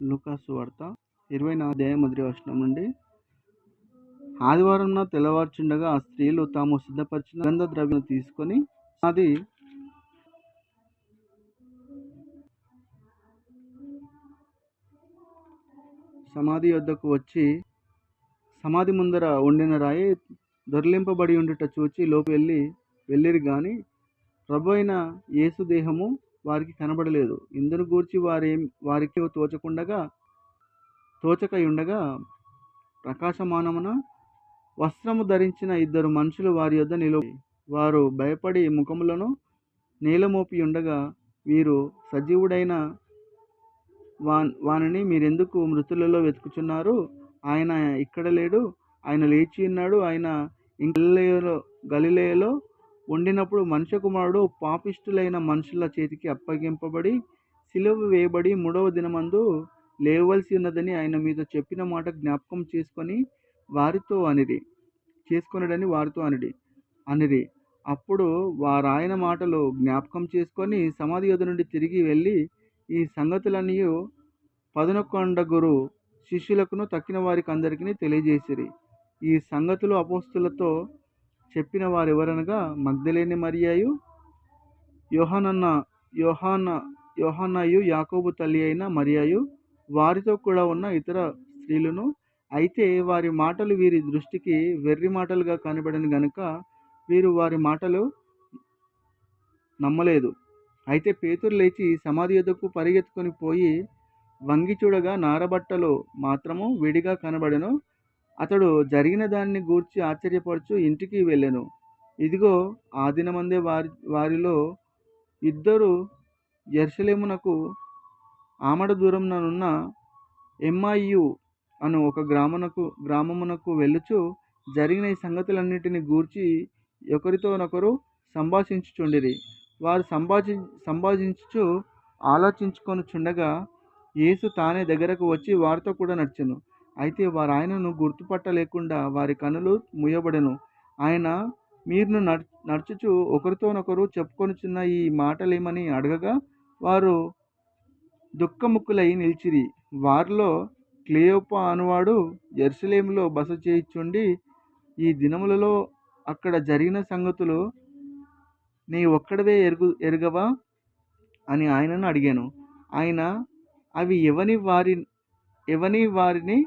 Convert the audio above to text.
లూకాసు వార్త 24 అధ్యాయం 1 వచనం నుండి. ఆదివారంన తెల్లవారుచుండగా ఆ స్త్రీలు తాము సిద్ధపరిచిన సుగంధ ద్రవ్యం తీసుకొని సమాధి యొద్దకు వచ్చి సమాధి ముందర ఉండిన రాయి దొర్లింపబడి ఉండుట చూచి లోపు వెళ్ళిరి గాని ప్రభు అయిన యేసు దేహము వారికి కనబడలేదు. ఇందును గూర్చి వారికి తోచకయుండగా ప్రకాశమానమున వస్త్రము ధరించిన ఇద్దరు మనుషులు వారి యొద్ద నిలువ. వారు భయపడి ముఖములను నేలమోపి ఉండగా, వీరు సజీవుడైన వానిని మీరెందుకు మృతులలో వెతుకుచున్నారు? ఆయన ఇక్కడ లేడు, ఆయన లేచి ఉన్నాడు. ఆయన గలిలయలో ఉండినప్పుడు మనుష్య కుమారుడు పాపిష్టులైన మనుషుల చేతికి అప్పగింపబడి సిలువ వేయబడి 3వ దినమందు లేవవలసి ఉన్నదని ఆయన మీతో చెప్పిన మాట జ్ఞాపకం చేసుకొనడని వారితో అనిరి. అప్పుడు వారాయన మాటలు జ్ఞాపకం చేసుకొని సమాధి యొద్ద నుండి తిరిగి వెళ్ళి ఈ సంగతులన్నీ 11 శిష్యులకును తక్కిన వారికి అందరికీ తెలియజేసిరి. ఈ సంగతులు అపోస్తలులతో చెప్పిన వారెవరనగా మగ్దలేనే మరియయు, యోహానయు, యాకోబు తల్లి అయిన మరియయు, వారితో కూడా ఉన్న ఇతర స్త్రీలను. అయితే వారి మాటలు వీరి దృష్టికి వెర్రి మాటలుగా కనబడిన గనుక వీరు వారి మాటలు నమ్మలేదు. అయితే పేతురు లేచి సమాధి యొద్దకు పరిగెత్తుకొని పోయి వంగి చూడగా నారబట్టలు మాత్రము విడిగా కనబడెను. అతడు జరిగిన దానిని గూర్చి ఆశ్చర్యపడుచు ఇంటికి వెళ్ళెను. ఇదిగో, ఆ దినమందే వారిలో ఇద్దరు యెరూషలేమునకు ఆమడ దూరముననున్న ఎమ్మాయియు అను ఒక గ్రామమునకు వెళ్ళుచు జరిగిన ఈ సంగతులన్నిటిని గూర్చి ఒకరితోనొకరు సంభాషించుచుండిరి. వారు సంభాషించుచు ఆలోచించుకొనుచుండగా యేసు తానే దగ్గరకు వచ్చి వారితో కూడా నడిచెను. అయితే వారు ఆయనను గుర్తుపట్టలేకుండా వారి కన్నులు మూయబడెను. ఆయన మీరు నడుచుచు ఒకరితోనొకరు చెప్పుకొనుచున్న ఈ మాటలేమని అడగగా వారు దుఃఖముక్కులై నిలిచిరి. వారిలో క్లెయోప అనువాడు యెరూషలేములో బస చేయుచుండి ఈ దినములలో అక్కడ జరిగిన సంగతులు నీ ఒక్కడివే ఎరుగవా అని ఆయనను అడిగాను. ఆయన అవి ఎవని వారిని